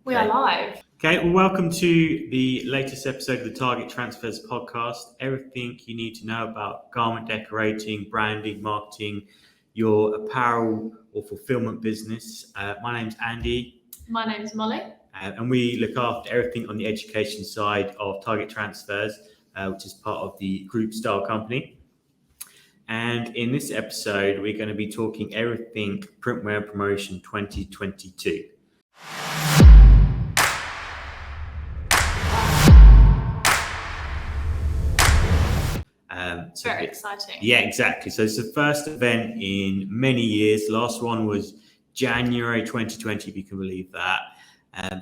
We are live. Okay, well, welcome to the latest episode of the Target Transfers podcast. Everything you need to know about garment decorating, branding, marketing, your apparel or fulfillment business. My name's Andy. My name's Molly. And we look after everything on the education side of Target Transfers, which is part of the group style company. And in this episode, we're going to be talking everything Printwear and Promotion 2022. Very exciting. Yeah, exactly. So it's the first event in many years. The last one was January 2020, if you can believe that.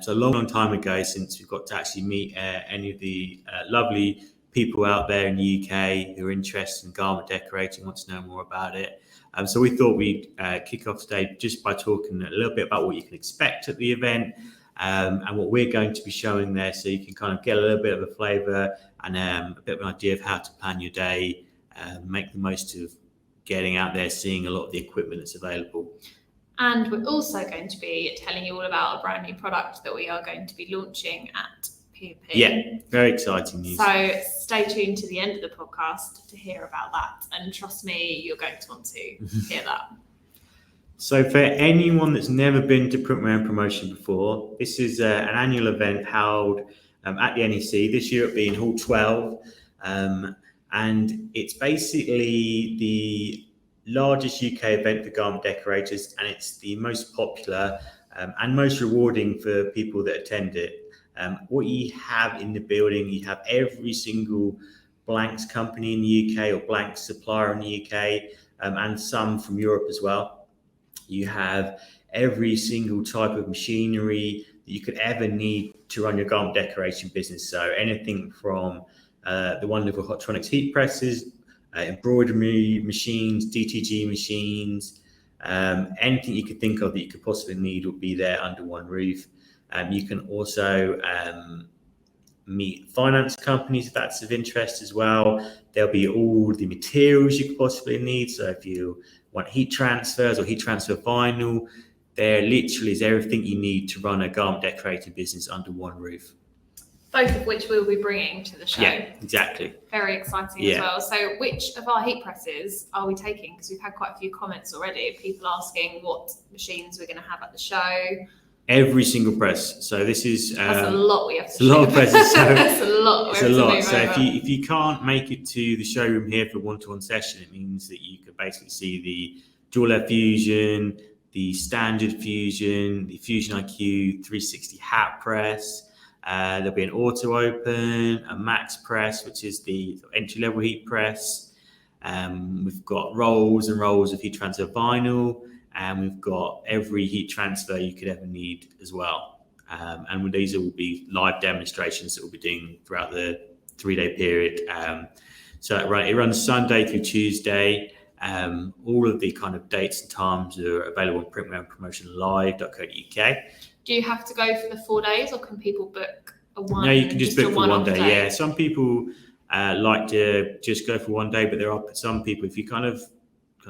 So a long time ago since we've got to actually meet any of the lovely people out there in the UK who are interested in garment decorating, want to know more about it. So we thought we'd kick off today just by talking a little bit about what you can expect at the event and what we're going to be showing there, so you can kind of get a little bit of a flavour and a bit of an idea of how to plan your day, make the most of getting out there, seeing a lot of the equipment that's available. And we're also going to be telling you all about a brand new product that we are going to be launching at POP. Yeah, very exciting news. So stay tuned to the end of the podcast to hear about that. And trust me, you're going to want to hear that. So for anyone that's never been to Printwear and Promotion before, this is an annual event held at the NEC. This year it'll be in Hall 12. And it's basically the largest UK event for garment decorators, and it's the most popular and most rewarding for people that attend it. What you have in the building, you have every single blanks company in the UK or blanks supplier in the UK, and some from Europe as well. You have every single type of machinery that you could ever need to run your garment decoration business. So anything from the wonderful Hotronics heat presses, embroidery machines, DTG machines, anything you could think of that you could possibly need will be there under one roof. You can also meet finance companies if that's of interest as well. There'll be all the materials you could possibly need. So if you want heat transfers or heat transfer vinyl, there literally is everything you need to run a garment decorating business under one roof. Both of which we'll be bringing to the show. Yeah, exactly. Very exciting as well. So which of our heat presses are we taking? Because we've had quite a few comments already of people asking what machines we're going to have at the show. Every single press. So this is that's a lot we have to it's a lot of presses. So that's a lot. It's a lot. So if you can't make it to the showroom here for a one-to-one session, it means that you could basically see the dual fusion, the standard fusion, the Fusion IQ 360 hat press. There'll be an auto open, a max press, which is the entry-level heat press. We've got rolls and rolls of heat transfer vinyl. And we've got every heat transfer you could ever need as well. And these will be live demonstrations that we'll be doing throughout the 3-day period. So it runs Sunday through Tuesday. All of the kind of dates and times are available on Printwear and Promotion live.co.uk. Do you have to go for the 4 days, or can people book a one? No, you can just book for one day. Yeah, some people like to just go for one day, but there are some people, if you kind of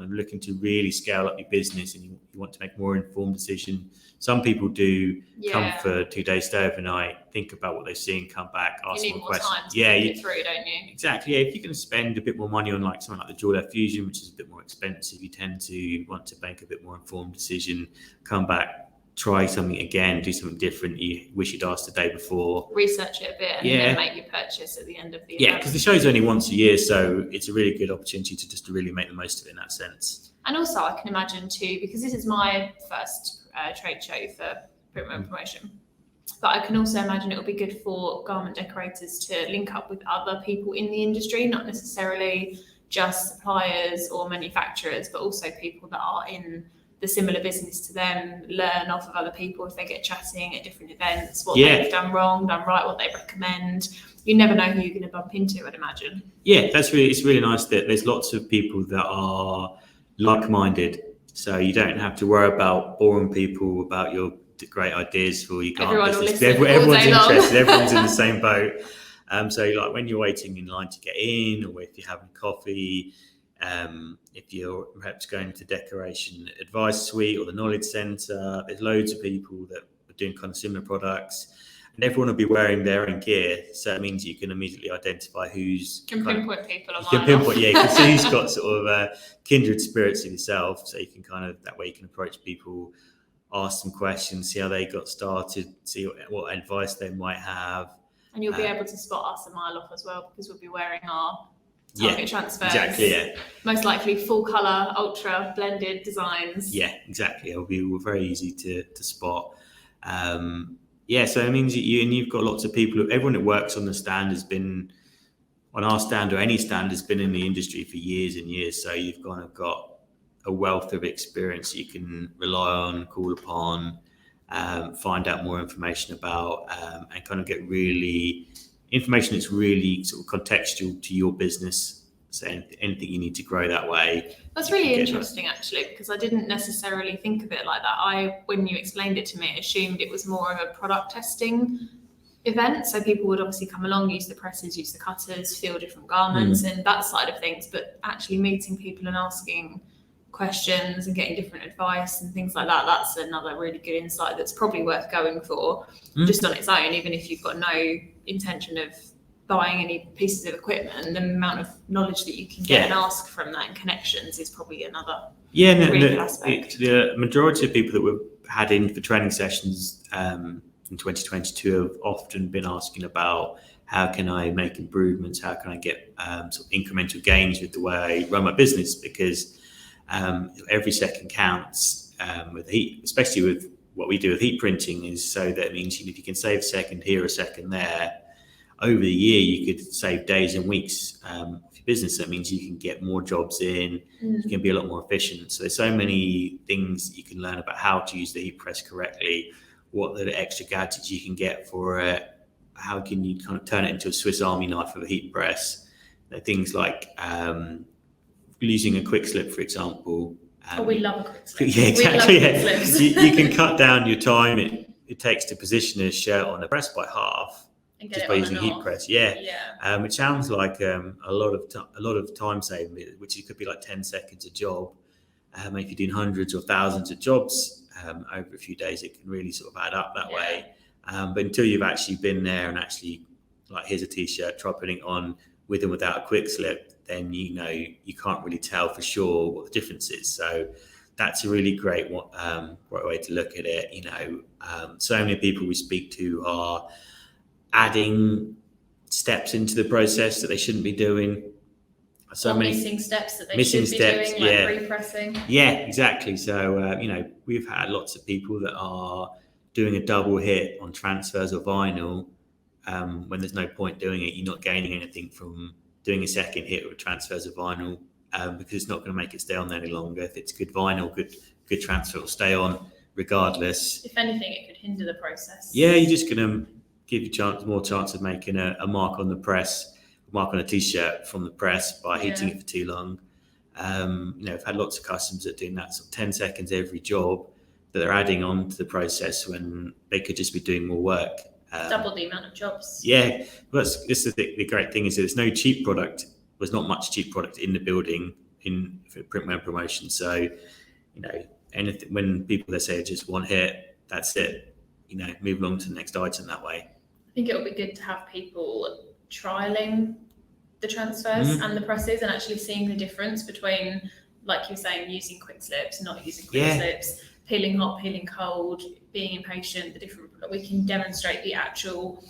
looking to really scale up your business and you want to make more informed decision, some people do come for 2 days, stay overnight, think about what they've seen, come back, ask more questions. Time to think it through, don't you? Exactly. Yeah, if you're going to spend a bit more money on like something like the dual fusion, which is a bit more expensive, you tend to want to make a bit more informed decision, come back, try something again, do something different you wish you'd asked the day before. Research it a bit and then make your purchase at the end of the event. Yeah, because the show's only once a year, so it's a really good opportunity to just really make the most of it in that sense. And also I can imagine too, because this is my first trade show for Printwear and Promotion, but I can also imagine it will be good for garment decorators to link up with other people in the industry, not necessarily just suppliers or manufacturers, but also people that are in the similar business to them, learn off of other people if they get chatting at different events, what they've done wrong, done right, what they recommend. You never know who you're going to bump into, I'd imagine. Yeah, it's really nice that there's lots of people that are like-minded, so you don't have to worry about boring people about your great ideas for your garment business. Everyone's interested, everyone's in the same boat. So like when you're waiting in line to get in, or if you're having coffee, if you're perhaps going to decoration advice suite or the knowledge centre, there's loads of people that would doing kind of similar products. And everyone will be wearing their own gear, so it means you can immediately identify who's Can pinpoint people a you can mile pinpoint, off. yeah, you can see who's got sort of kindred spirits in yourself. So you can kind of, that way you can approach people, ask them questions, see how they got started, see what advice they might have. And you'll be able to spot us a mile off as well, because we'll be wearing our target transfers. Exactly, yeah. Most likely full colour, ultra blended designs. Yeah, exactly. It'll be very easy to spot. So it means you've got lots of people, everyone that works on the stand has been on our stand, or any stand, has been in the industry for years and years. So you've kind of got a wealth of experience you can rely on, call upon, find out more information about, and kind of get information that's really sort of contextual to your business. So anything you need to grow that way. That's really interesting, actually, because I didn't necessarily think of it like that. When you explained it to me, I assumed it was more of a product testing event. So people would obviously come along, use the presses, use the cutters, feel different garments and that side of things. But actually meeting people and asking questions and getting different advice and things like that, that's another really good insight that's probably worth going for just on its own, even if you've got no intention of buying any pieces of equipment. And the amount of knowledge that you can get and ask from that and connections is probably another really good aspect. The majority of people that we've had in for training sessions in 2022 have often been asking about, how can I make improvements? How can I get sort of incremental gains with the way I run my business? Because every second counts with heat, especially with what we do with heat printing, is so that it means if you can save a second here, a second there, over the year you could save days and weeks of your business. That means you can get more jobs in, you can be a lot more efficient. So there's so many things you can learn about how to use the heat press correctly, what the extra gadgets you can get for it, how can you kind of turn it into a Swiss Army knife of a heat press. Things like using a quick slip, for example. We love a quick slip. Yeah, exactly. You can cut down your time it takes to position a shirt on a press by half, and just by using a heat press. It sounds like a lot of time saving, which it could be like 10 seconds a job. If you're doing hundreds or thousands of jobs over a few days, it can really sort of add up that way. But until you've actually been there and actually, like, here's a t-shirt, try putting it on with and without a quick slip, then you can't really tell for sure what the difference is. So that's a really great way to look at it. So many people we speak to are adding steps into the process that they shouldn't be doing. Missing steps that they should be doing, like repressing. Yeah, exactly. So we've had lots of people that are doing a double hit on transfers or vinyl when there's no point doing it. You're not gaining anything from doing a second hit with transfers of vinyl because it's not going to make it stay on there any longer. If it's good vinyl, good transfer will stay on regardless. If anything, it could hinder the process. Yeah, you're just going to give you more chance of making a mark on the press, a mark on a t-shirt from the press by heating it for too long. I've had lots of customers that are doing that sort of 10 seconds every job that they're adding on to the process when they could just be doing more work. Double the amount of jobs. Yeah, but this is the great thing is that there's no cheap product. There's not much cheap product in the building for Printwear and Promotion. So, anything when people they say just one hit, that's it. Move along to the next item that way. I think it would be good to have people trialing the transfers and the presses and actually seeing the difference between, like you're saying, using quick slips, not using quick slips, peeling hot, peeling cold, being impatient, we can demonstrate the actual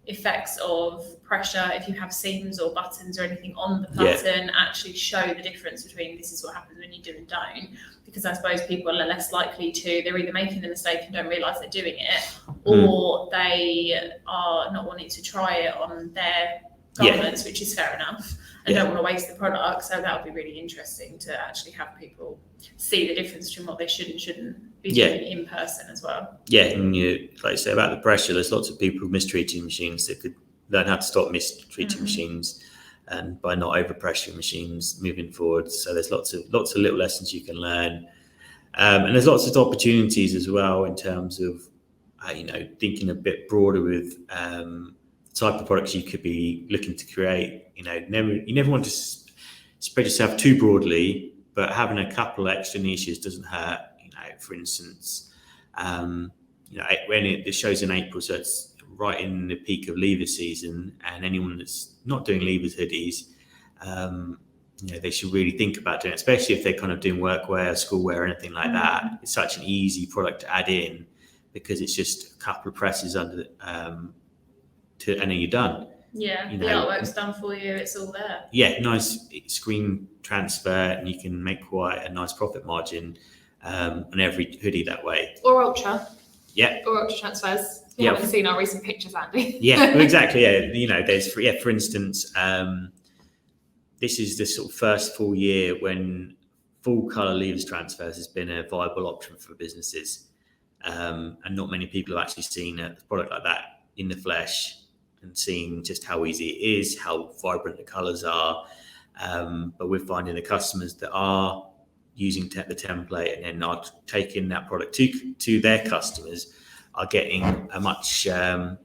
effects of pressure. If you have seams or buttons or anything on the pattern, actually show the difference between this is what happens when you do and don't. Because I suppose people are less likely they're either making the mistake and don't realise they're doing it, or they are not wanting to try it on their garments, which is fair enough, and don't want to waste the product. So that would be really interesting to actually have people see the difference between what they should and shouldn't be doing in person as well. Yeah, and like you say about the pressure, there's lots of people mistreating machines that could learn how to stop mistreating machines and by not overpressuring machines moving forward. So there's lots of little lessons you can learn, and there's lots of opportunities as well in terms of thinking a bit broader with the type of products you could be looking to create. You never want to spread yourself too broadly, but having a couple of extra niches doesn't hurt. For instance, when it shows in April, so it's right in the peak of lever season, and anyone that's not doing levers hoodies, they should really think about doing it, especially if they're kind of doing workwear, schoolwear, anything like that. It's such an easy product to add in because it's just a couple of presses under, and then you're done. Yeah, the artwork's done for you. It's all there. Yeah, nice screen transfer, and you can make quite a nice profit margin on every hoodie that way. Or Ultra. Yeah. Or Ultra transfers. You haven't seen our recent pictures, Andy. Yeah, well, exactly. Yeah, there's for instance, this is the sort of first full year when full colour levers transfers has been a viable option for businesses, and not many people have actually seen a product like that in the flesh and seeing just how easy it is, how vibrant the colours are. But we're finding the customers that are using the template and then are taking that product to their customers are getting a much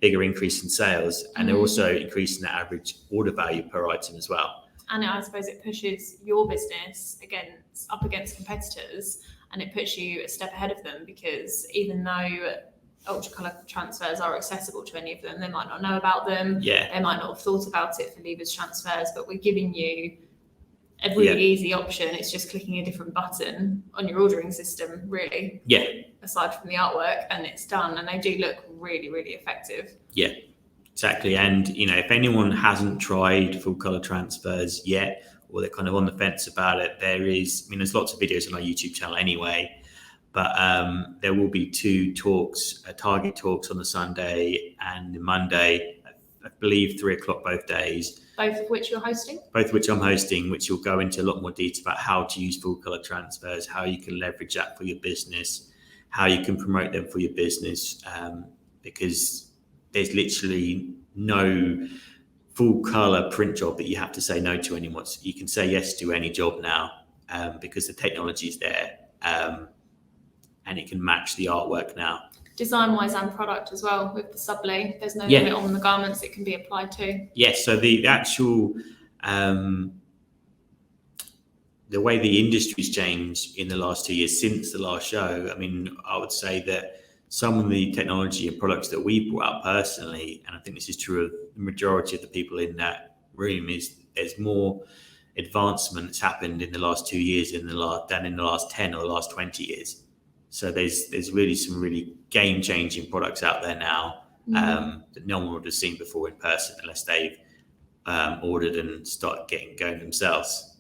bigger increase in sales, and they're also increasing the average order value per item as well. And I suppose it pushes your business up against competitors, and it puts you a step ahead of them, because even though UltraColour transfers are accessible to any of them, they might not know about them. Yeah. They might not have thought about it for levers transfers, but we're giving you a really easy option. It's just clicking a different button on your ordering system, really. Yeah. Aside from the artwork, and it's done, and they do look really, really effective. Yeah, exactly. And if anyone hasn't tried full color transfers yet, or they're kind of on the fence about it, there's lots of videos on our YouTube channel anyway. But there will be 2 talks, target talks on the Sunday and the Monday, I believe 3:00 both days. Both of which you're hosting? Both of which I'm hosting, which will go into a lot more detail about how to use full color transfers, how you can leverage that for your business, how you can promote them for your business, because there's literally no full color print job that you have to say no to anymore. So you can say yes to any job now, because the technology is there, and it can match the artwork now. Design-wise and product as well, with the sublay. There's no limit on the garments it can be applied to. Yes, so the actual, the way the industry's changed in the last 2 years since the last show, I would say that some of the technology and products that we brought out personally, and I think this is true of the majority of the people in that room, is there's more advancement that's happened in the last 2 years than in the last 10 or the last 20 years. So there's really some really game-changing products out there now that no one would have seen before in person unless they've ordered and started getting going themselves.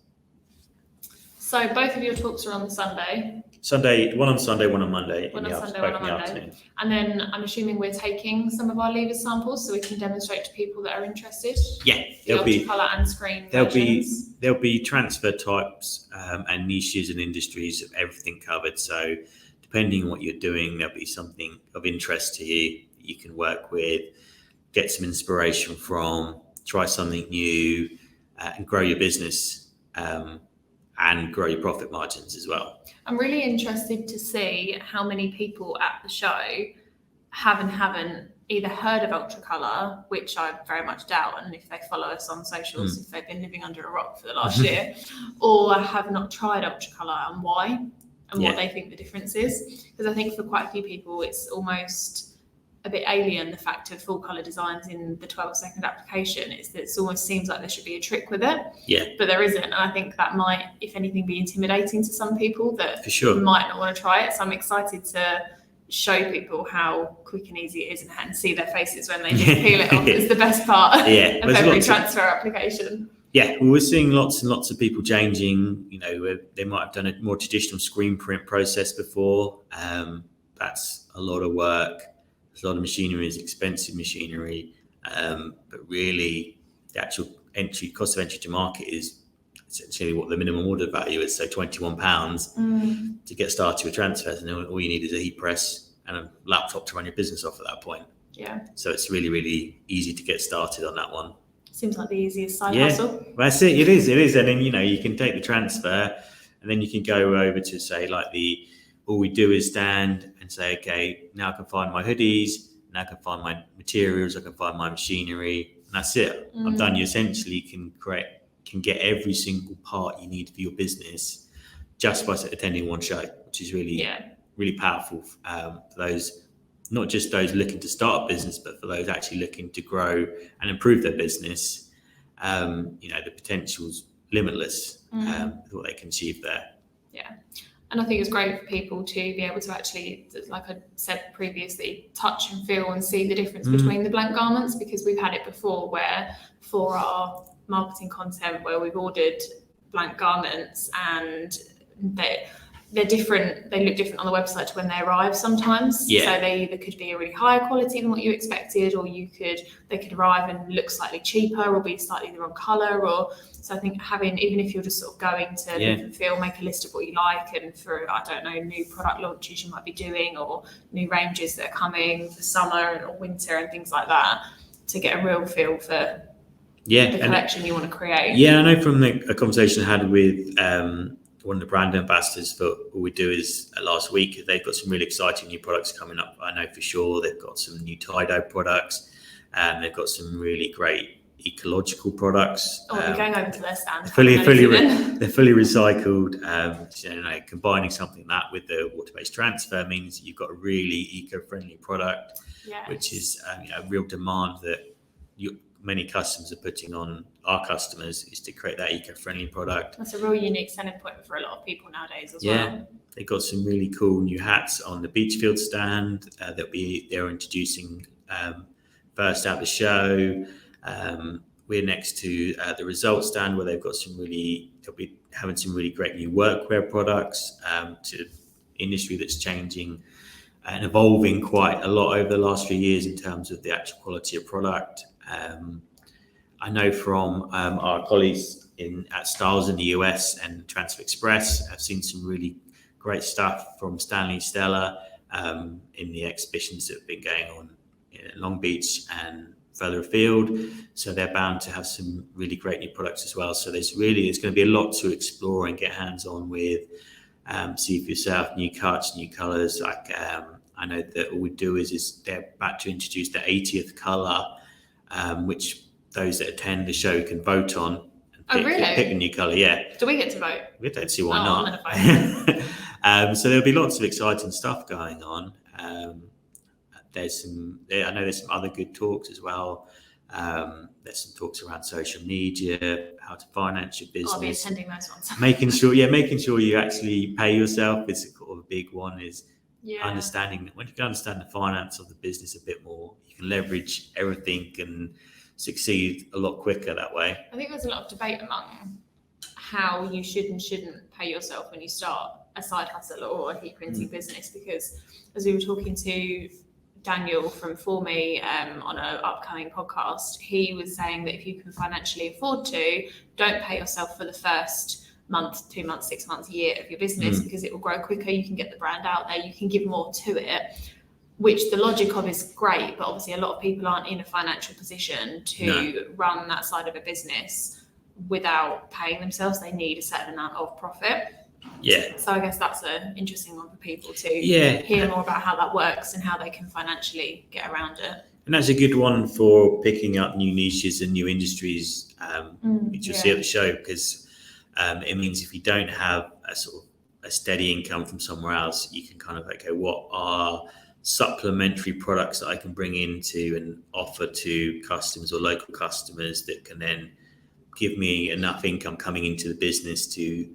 So both of your talks are on Sunday. One on Sunday, one on Monday. One on Sunday, one on Monday. And then I'm assuming we're taking some of our lever samples so we can demonstrate to people that are interested. Yeah, there'll be colour and screen versions. There'll be transfer types and niches and industries of everything covered. So depending on what you're doing, there'll be something of interest to you that you can work with, get some inspiration from, try something new, and grow your business and grow your profit margins as well. I'm really interested to see how many people at the show haven't either heard of UltraColour, which I very much doubt, and if they follow us on socials, if they've been living under a rock for the last year, or have not tried UltraColour, and why, and what they think the difference is. Because I think for quite a few people, it's almost a bit alien, the fact of full colour designs in the 12-second application. It almost seems like there should be a trick with it, but there isn't. And I think that might, if anything, be intimidating to some people that for sure might not want to try it. So I'm excited to show people how quick and easy it is, and see their faces when they just peel it off. It's the best part of every transfer application. Yeah, well, we're seeing lots and lots of people changing. They might have done a more traditional screen print process before. That's a lot of work. A lot of machinery is expensive machinery, but really the actual cost of entry to market is essentially what the minimum order value is, so £21 to get started with transfers, and all you need is a heat press and a laptop to run your business off at that point. Yeah. So it's really, really easy to get started on that one. Seems like the easiest side hustle. Well, that's it. It is. And then, you can take the transfer and then you can go over to say all we do is stand and say, okay, now I can find my hoodies, now I can find my materials, I can find my machinery, and that's it. I'm done. You essentially can get every single part you need for your business just by attending one show, which is really, really powerful for those not just those looking to start a business, but for those actually looking to grow and improve their business. The potential's limitless with what they can achieve there. Yeah. And I think it's great for people to be able to actually, like I said previously, touch and feel and see the difference between the blank garments, because we've had it before where for our marketing content where we've ordered blank garments and they're different, they look different on the website to when they arrive sometimes. Yeah. So they either could be a really higher quality than what you expected, or they could arrive and look slightly cheaper or be slightly the wrong colour. So I think even if you're just sort of going to look and feel, make a list of what you like, and for, I don't know, new product launches you might be doing or new ranges that are coming for summer or winter and things like that, to get a real feel for the collection you want to create. Yeah, I know from a conversation I had with one of the brand ambassadors for All We Do Is last week, they've got some really exciting new products coming up. I know for sure they've got some new tie-dye products, and they've got some really great ecological products. We're going over to their stand. They're fully recycled. Combining something like that with the water-based transfer means you've got a really eco-friendly product, which is a real demand that many customers are putting on our customers, is to create that eco-friendly product. That's a real unique selling point for a lot of people nowadays as well. They've got some really cool new hats on the Beachfield stand they're introducing first out the show. We're next to the Results stand where they'll be having some really great new workwear products to industry that's changing and evolving quite a lot over the last few years in terms of the actual quality of product. I know from our colleagues at Styles in the US and Transfer Express, I've seen some really great stuff from Stanley Stella in the exhibitions that have been going on in Long Beach and further afield. So they're bound to have some really great new products as well. So there's going to be a lot to explore and get hands on with. See for yourself, new cuts, new colours. I know that All We Do is they're about to introduce the 80th colour, which those that attend the show can vote on. And pick a new colour, Do we get to vote? We don't see why not. So there'll be lots of exciting stuff going on. I know there's some other good talks as well. There's some talks around social media, how to finance your business. I'll be attending those ones. making sure you actually pay yourself is a big one. Is understanding that when you can understand the finance of the business a bit more, you can leverage everything and succeed a lot quicker that way. I think there's a lot of debate among how you should and shouldn't pay yourself when you start a side hustle or a heat printing business, because as we were talking to Daniel from For Me on an upcoming podcast, he was saying that if you can financially afford to, don't pay yourself for the first month, 2 months, 6 months, year of your business, because it will grow quicker. You can get the brand out there, you can give more to it, which the logic of is great, but obviously a lot of people aren't in a financial position to run that side of a business without paying themselves. They need a certain amount of profit. So I guess that's an interesting one for people to hear more about how that works and how they can financially get around it. And that's a good one for picking up new niches and new industries, which you'll see at the show, because it means if you don't have a sort of a steady income from somewhere else, you can kind of what are supplementary products that I can bring into and offer to customers or local customers that can then give me enough income coming into the business to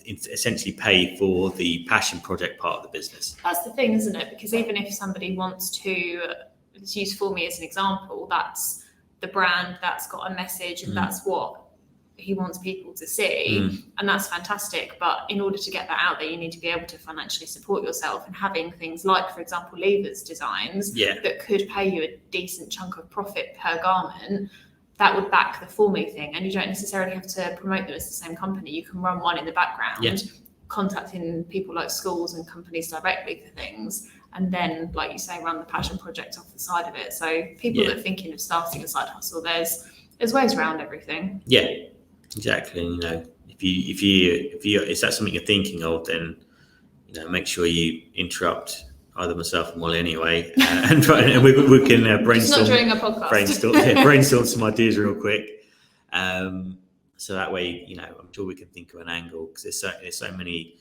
essentially pay for the passion project part of the business. That's the thing, isn't it? Because even if somebody wants to, let's use For Me as an example, that's the brand that's got a message and that's what he wants people to see, and that's fantastic. But in order to get that out there, you need to be able to financially support yourself, and having things like, for example, levers designs that could pay you a decent chunk of profit per garment, that would back the For Me thing. And you don't necessarily have to promote them as the same company. You can run one in the background, contacting people like schools and companies directly for things, and then, like you say, run the passion project off the side of it. So people that are thinking of starting a side hustle, there's ways around everything. Exactly. If that's something you're thinking of, then make sure you interrupt either myself or Molly anyway, and we can brainstorm. It's not during a podcast. Brainstorm some ideas real quick. So that way, I'm sure we can think of an angle, because there's so many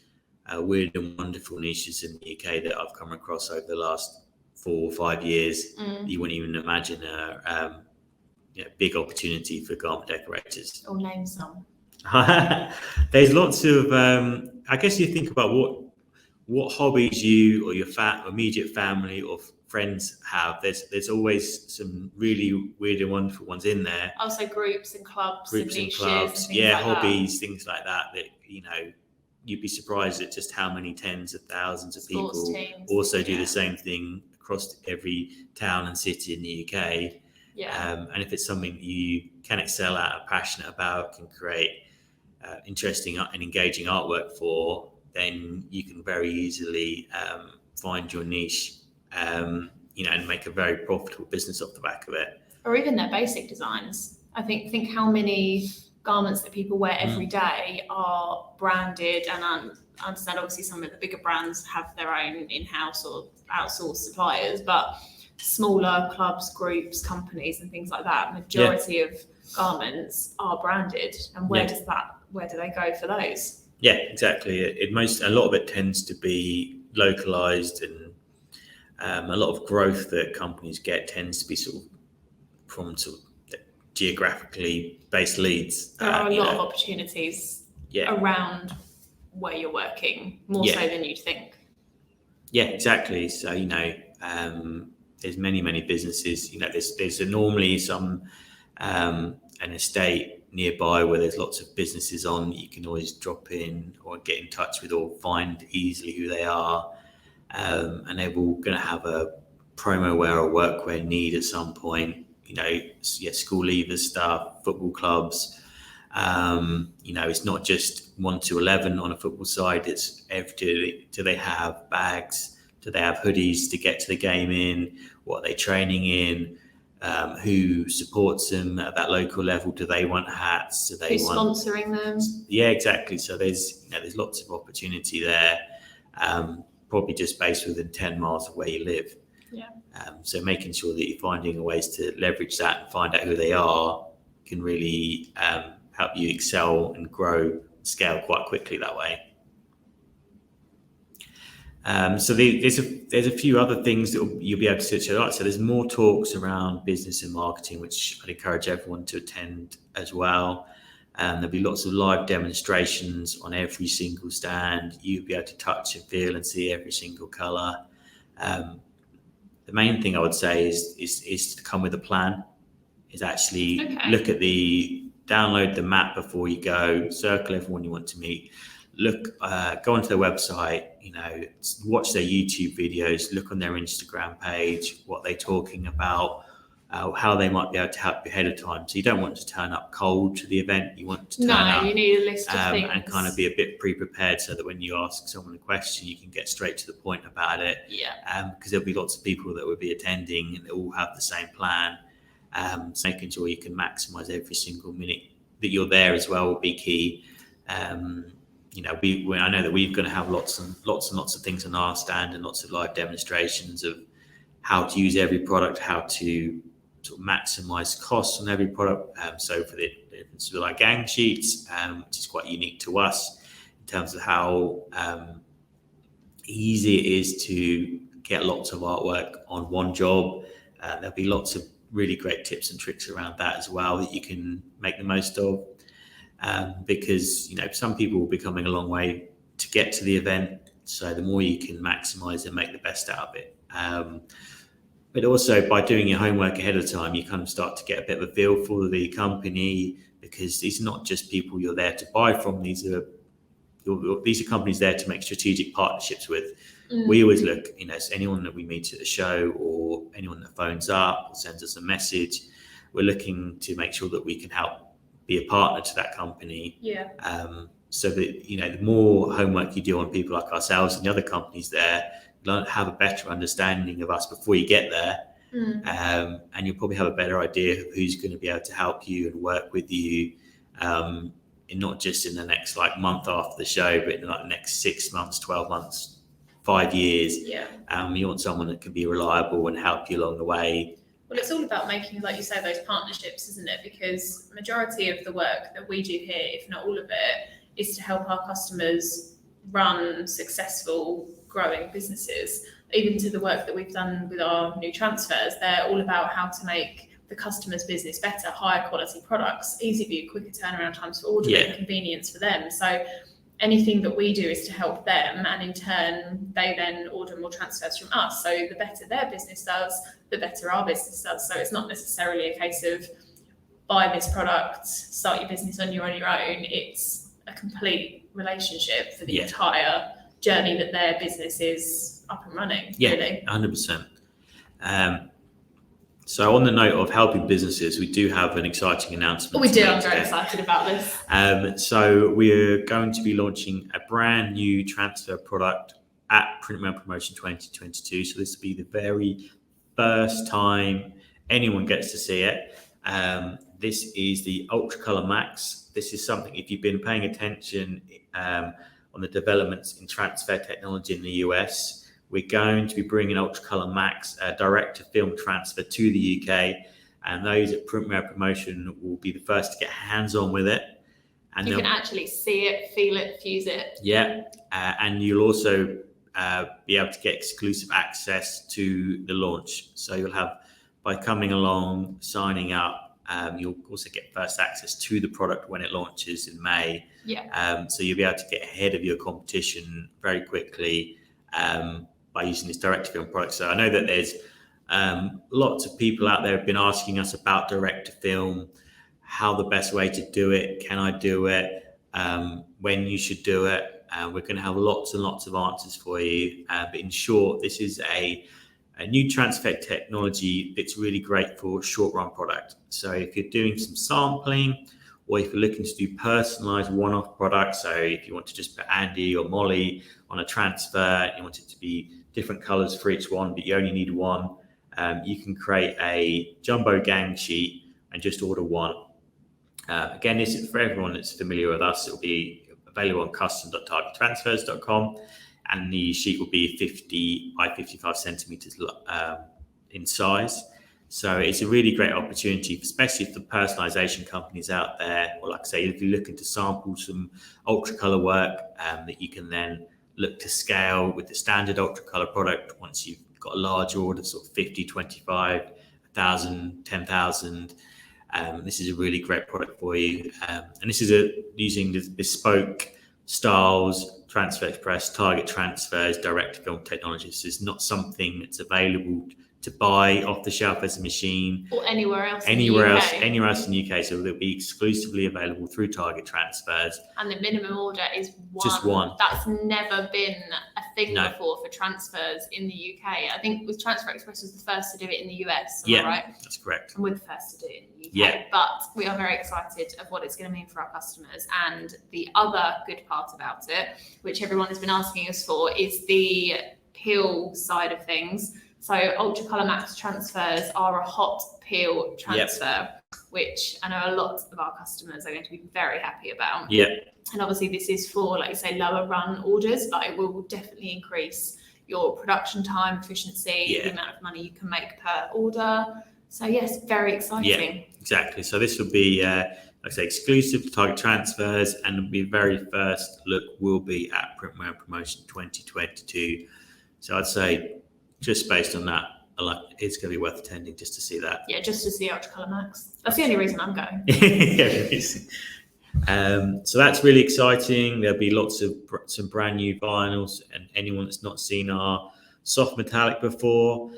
weird and wonderful niches in the UK that I've come across over the last 4 or 5 years, you wouldn't even imagine a big opportunity for garment decorators. Or name some. There's lots of, I guess you think about what hobbies you or your immediate family or friends have. There's always some really weird and wonderful ones in there. Also groups and clubs And niches clubs, and things like hobbies, things like that, you'd be surprised at just how many tens of thousands of Sports people teams, also do the same thing across every town and city in the UK. And if it's something you can excel at, are passionate about, can create interesting and engaging artwork for, then you can very easily find your niche, and make a very profitable business off the back of it. Or even their basic designs. I think how many garments that people wear every day are branded, and I understand obviously some of the bigger brands have their own in-house or outsourced suppliers, but smaller clubs, groups, companies and things like that, majority of garments are branded. And where do they go for those? Yeah, exactly. A lot of it tends to be localized, and a lot of growth that companies get tends to be from geographically based leads. There are a lot of opportunities around where you're working, more so than you'd think. Yeah, exactly. So, there's many businesses, there's normally some, an estate nearby where there's lots of businesses on that you can always drop in or get in touch with or find easily who they are. And they're all going to have a promo wear or workwear need at some point, school leavers stuff, football clubs. It's not just 1 to 11 on a football side. It's do they have bags? Do they have hoodies to get to the game in? What are they training in? Who supports them at that local level? Do they want hats? Do they Who's sponsoring them? Yeah, exactly. So there's lots of opportunity there. Probably just based within 10 miles of where you live. Yeah. So making sure that you're finding ways to leverage that and find out who they are can really help you excel and grow, scale quite quickly that way. So there's a few other things that you'll be able to search out. So there's more talks around business and marketing, which I'd encourage everyone to attend as well. There'll be lots of live demonstrations on every single stand. You'll be able to touch and feel and see every single colour. The main thing I would say is to come with a plan. Is actually download the map before you go, circle everyone you want to meet. Look, go onto their website, watch their YouTube videos, look on their Instagram page, what they're talking about, how they might be able to help you ahead of time. So you don't want to turn up cold to the event. You want to turn up. You need a list of things. And kind of be a bit pre-prepared so that when you ask someone a question, you can get straight to the point about it. Yeah. Because there'll be lots of people that will be attending and they all have the same plan. So making sure you can maximise every single minute that you're there as well will be key. I know that we're going to have lots and lots of things on our stand and lots of live demonstrations of how to use every product, how to sort of maximise costs on every product. So for the like gang sheets, which is quite unique to us in terms of how easy it is to get lots of artwork on one job. There'll be lots of really great tips and tricks around that as well that you can make the most of. Because some people will be coming a long way to get to the event, so the more you can maximise and make the best out of it. But also by doing your homework ahead of time, you kind of start to get a bit of a feel for the company, because these are not just people you're there to buy from. These are companies there to make strategic partnerships with. We always look, anyone that we meet at the show or anyone that phones up or sends us a message, we're looking to make sure that we can help be a partner to that company. So that the more homework you do on people like ourselves and the other companies there, you'll have a better understanding of us before you get there. And you'll probably have a better idea of who's going to be able to help you and work with you, in not just in the next month after the show, but in the next 6 months, 12 months, 5 years. You want someone that can be reliable and help you along the way. Well, it's all about making, like you say, those partnerships, isn't it? Because the majority of the work that we do here, if not all of it, is to help our customers run successful, growing businesses. even to the work that we've done with our new transfers, they're all about how to make the customer's business better, higher quality products, easy view, quicker turnaround times for ordering, convenience for them. So anything that we do is to help them, and in turn, they then order more transfers from us. So the better their business does, the better our business does. So it's not necessarily a case of buy this product, start your business on your own. It's a complete relationship for the entire journey that their business is up and running. Really. 100%. So on the note of helping businesses, we do have an exciting announcement. We do. I'm very excited about this. So we're going to be launching a brand new transfer product at Printwear and Promotion 2022. So this will be the very first time anyone gets to see it. This is the UltraColour MAX. This is something, if you've been paying attention on the developments in transfer technology in the US, we're going to be bringing UltraColour MAX direct-to-film transfer to the UK, and those at Printwear and Promotion will be the first to get hands-on with it. And you can actually see it, feel it, fuse it. Yeah, and you'll also be able to get exclusive access to the launch. So you'll have, by coming along, signing up, you'll also get first access to the product when it launches in May. So you'll be able to get ahead of your competition very quickly by using this direct-to-film product. So I know that there's lots of people out there have been asking us about direct-to-film, how the best way to do it, can I do it, when you should do it. We're going to have lots and lots of answers for you. But in short, this is a new transfer technology that's really great for short-run product. So if you're doing some sampling, or if you're looking to do personalized one-off products, so if you want to just put Andy or Molly on a transfer, you want it to be different colors for each one, but you only need one, you can create a jumbo gang sheet and just order one. Again, this is for everyone that's familiar with us. It'll be available on custom.targettransfers.com, and the sheet will be 50 by 55 centimeters in size. So it's a really great opportunity, especially for personalization companies out there, or like I say, if you're looking to sample some UltraColour work, that you can then look to scale with the standard UltraColour product once you've got a large order, sort of 50, 25, 1,000, 10,000. This is a really great product for you. And this is using the bespoke styles, Transfer Express, Target Transfers, direct-to-film technology. So it's not something that's available to buy off the shelf as a machine or anywhere else in the UK. So it'll be exclusively available through Target Transfers. And the minimum order is one. Just one. That's never been a thing before for transfers in the UK. I think with Transfer Express was the first to do it in the US. Am I right? That's correct. And we're the first to do it in the UK. But we are very excited of what it's going to mean for our customers. And the other good part about it, which everyone has been asking us for, is the peel side of things. So UltraColour MAX transfers are a hot peel transfer, which I know a lot of our customers are going to be very happy about. And obviously this is for, like you say, lower run orders, but it will definitely increase your production time, efficiency, the amount of money you can make per order. So yes, very exciting. Yeah, exactly. So this will be, like I say, exclusive to Target Transfers, and the very first look will be at Printwear and Promotion 2022. So I'd say, just based on that, it's going to be worth attending just to see that. Yeah, just to see UltraColour MAX. That's the only reason I'm going. So that's really exciting. There'll be lots of some brand new vinyls, and anyone that's not seen our soft metallic before,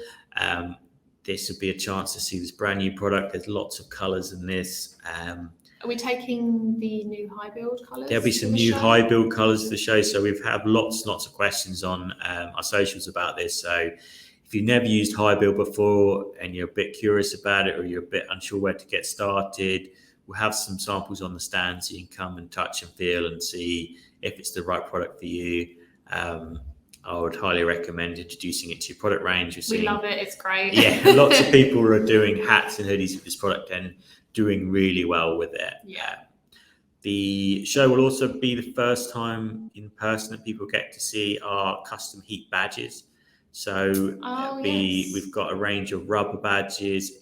this will be a chance to see this brand new product. There's lots of colours in this. Are we taking the new high build colours? There'll be some new high build colours for the show. So we've had lots of questions on our socials about this. So if you've never used high build before and you're a bit curious about it, or you're a bit unsure where to get started, we'll have some samples on the stand so you can come and touch and feel and see if it's the right product for you. I would highly recommend introducing it to your product range. We love it. It's great. Yeah, lots of people are doing hats and hoodies with this product and doing really well with it. The show will also be the first time in person that people get to see our custom heat badges. So we've got a range of rubber badges,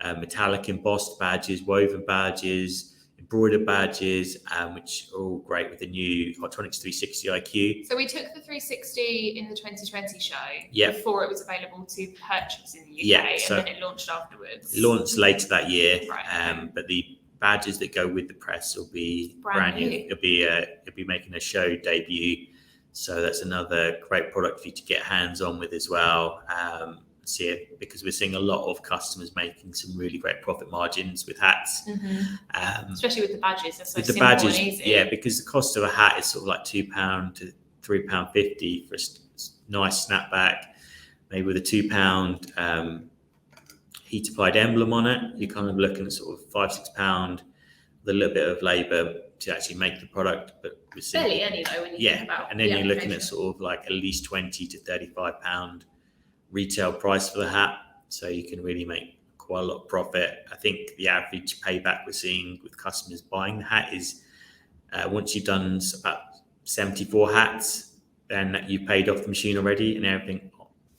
metallic embossed badges, woven badges, embroidered badges, which are all great with the new Hotronics 360 IQ. So we took the 360 in the 2020 show Yep. before it was available to purchase in the UK, Yeah, so and then it launched afterwards. It launched later that year, Right. but the badges that go with the press will be Brand new. It'll be making a show debut, so that's another great product for you to get hands on with as well. See it because we're seeing a lot of customers making some really great profit margins with hats. Especially with the badges, they're so With the simple badges, and easy. yeah, because the cost of a hat is sort of like £2 to £3.50 for a nice snapback, maybe with a £2 heat applied emblem on it. You're kind of looking at sort of £5-6 with a little bit of labour to actually make the product, but we're seeing Barely any though when you think about and then the you're looking at application. sort of like at least £20 to £35 retail price for the hat, so you can really make quite a lot of profit. I think the average payback we're seeing with customers buying the hat is once you've done about 74 hats, then you've paid off the machine already, and everything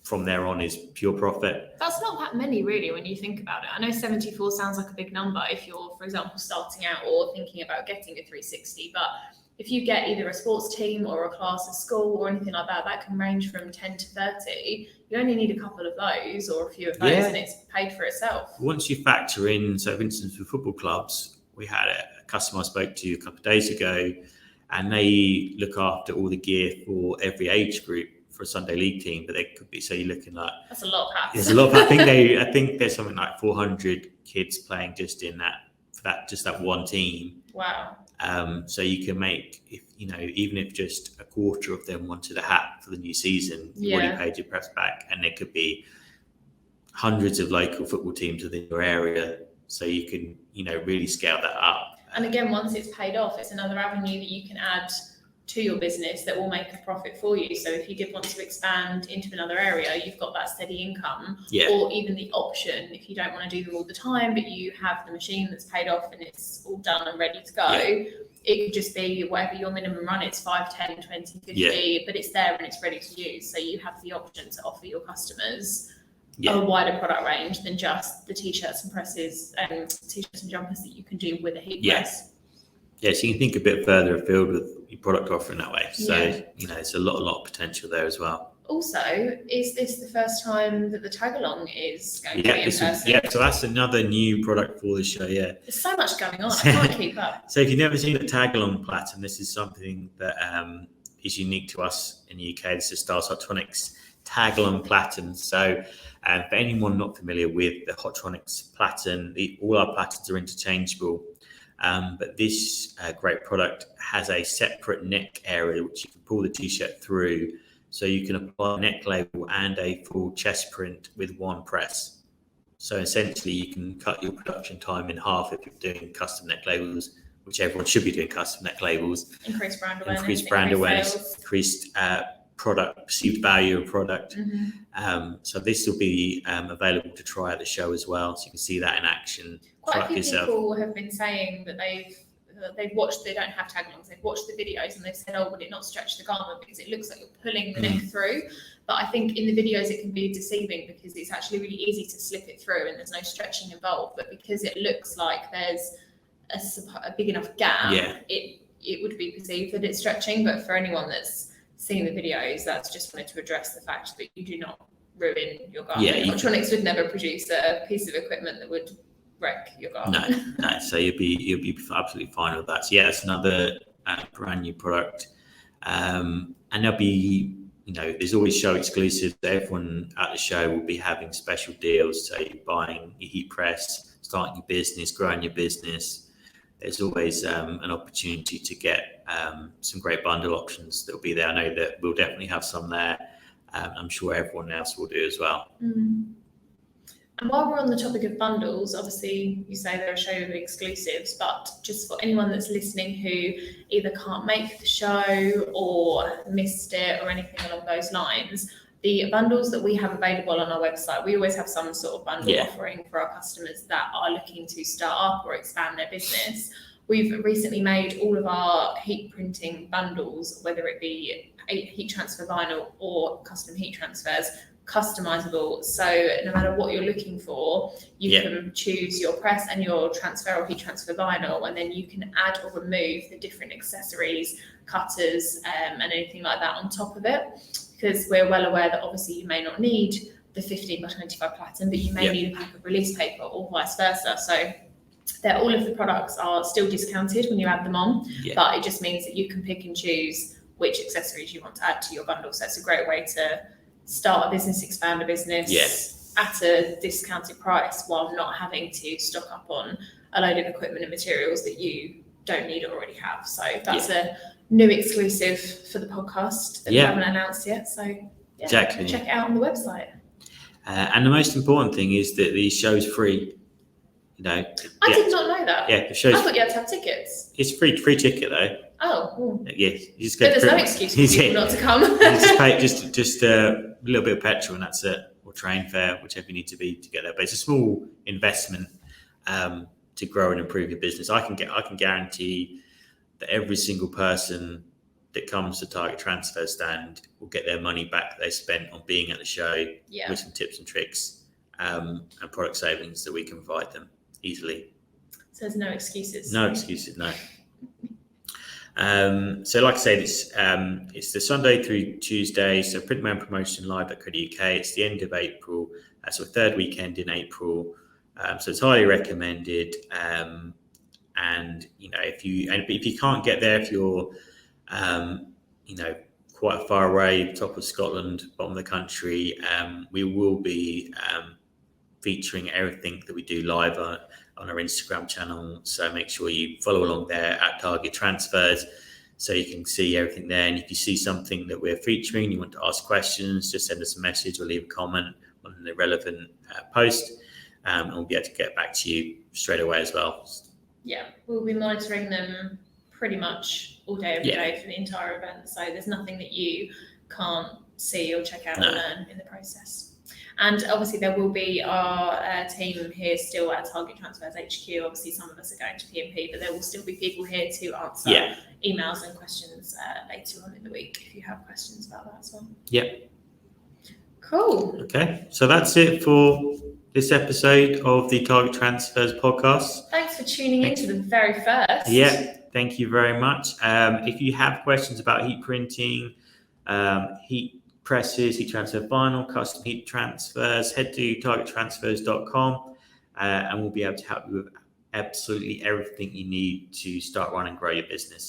from there on is pure profit. That's not that many really when you think about it. I know 74 sounds like a big number if you're, for example, starting out or thinking about getting a 360, but if you get either a sports team or a class at school or anything like that, that can range from 10 to 30. You only need a couple of those or a few of those and it's paid for itself. Once you factor in, so for instance, with football clubs, we had a customer I spoke to a couple of days ago, and they look after all the gear for every age group for a Sunday league team, but they could be, so you're looking like that's a lot of hats. There's a lot of, I think there's something like 400 kids playing just in that one team. Wow. So you can make, even if just a quarter of them wanted a hat for the new season, you already paid your press back, and there could be hundreds of local football teams within your area, so you can really scale that up. And again, once it's paid off, it's another avenue that you can add to your business that will make a profit for you. So if you did want to expand into another area, you've got that steady income, or even the option, if you don't want to do them all the time, but you have the machine that's paid off and it's all done and ready to go, it could just be whatever your minimum run, it's 5, 10, 20, 50, but it's there and it's ready to use. So you have the option to offer your customers a wider product range than just the t-shirts and presses and t-shirts and jumpers that you can do with a heat press. Yeah, so you can think a bit further afield with your product offering that way. So, it's a lot of potential there as well. Also, is this the first time that the tag-along is going to be in person? So that's another new product for the show, There's so much going on, I can't keep up. So if you've never seen a tag-along platinum, this is something that is unique to us in the UK. This is Styles Hotronics tag-along platinum. So for anyone not familiar with the Hotronics platinum, all our platins are interchangeable. But this great product has a separate neck area which you can pull the t-shirt through, so you can apply a neck label and a full chest print with one press. So essentially you can cut your production time in half if you're doing custom neck labels, which everyone should be doing custom neck labels. Increased brand awareness. Increased product, perceived value of product. So this will be available to try at the show as well, so you can see that in action. Quite a few people have been saying that they've watched, they don't have tag-alongs, they've watched the videos and they've said, would it not stretch the garment because it looks like you're pulling the neck through? But I think in the videos it can be deceiving because it's actually really easy to slip it through and there's no stretching involved, but because it looks like there's a big enough gap, it would be perceived that it's stretching. But for anyone that's seen the videos, that's just wanted to address the fact that you do not ruin your garment. Hotronics would never produce a piece of equipment that would wreck your garment. No. So you'll be absolutely fine with that. So it's another brand new product, and there'll be there's always show exclusives. Everyone at the show will be having special deals. So you're buying your heat press, starting your business, growing your business. There's always an opportunity to get some great bundle options that will be there. I know that we'll definitely have some there. I'm sure everyone else will do as well. And while we're on the topic of bundles, obviously you say they're a show of exclusives, but just for anyone that's listening who either can't make the show or missed it or anything along those lines, the bundles that we have available on our website, we always have some sort of bundle offering for our customers that are looking to start up or expand their business. We've recently made all of our heat printing bundles, whether it be heat transfer vinyl or custom heat transfers, customizable. So no matter what you're looking for, you can choose your press and your transfer or heat transfer vinyl, and then you can add or remove the different accessories, cutters, and anything like that on top of it. Because we're well aware that obviously you may not need the 15 by 25 platen, but you may need a pack of release paper or vice versa. So all of the products are still discounted when you add them on, but it just means that you can pick and choose which accessories you want to add to your bundle. So it's a great way to start a business, expand a business at a discounted price while not having to stock up on a load of equipment and materials that you don't need or already have. So that's a new exclusive for the podcast that we haven't announced yet. So check it out on the website. And the most important thing is that the show's free. You know, I did not know that. Yeah, the show's. I thought you had to have tickets. It's free ticket though. Oh. Yes, you just but there's no excuse for people not to come. You just pay just a little bit of petrol and that's it, or train fare, whichever you need to be to get there. But it's a small investment to grow and improve your business. I can guarantee that every single person that comes to Target Transfer stand will get their money back that they spent on being at the show with some tips and tricks and product savings that we can provide them easily. So there's no excuses. No excuses, no. So like I said, it's the Sunday through Tuesday. So Printwear and Promotion live.co.uk. It's the end of April. So third weekend in April. So it's highly recommended. And you know, if you can't get there, if you're you know, quite far away, top of Scotland, bottom of the country, we will be featuring everything that we do live on our Instagram channel. So make sure you follow along there at Target Transfers so you can see everything there. And if you see something that we're featuring, you want to ask questions, just send us a message or leave a comment on the relevant post, and we'll be able to get back to you straight away as well. Yeah, we'll be monitoring them pretty much all day, every day for the entire event. So there's nothing that you can't see or check out or learn in the process. And obviously there will be our team here still at Target Transfers HQ. Obviously some of us are going to P&P, but there will still be people here to answer emails and questions later on in the week if you have questions about that as well. Cool. Okay, so that's it for this episode of the Target Transfers podcast. Thanks for tuning in to the very first. Thank you very much. If you have questions about heat printing, heat presses, heat transfer vinyl, custom heat transfers, head to targettransfers.com and we'll be able to help you with absolutely everything you need to start, run and grow your business.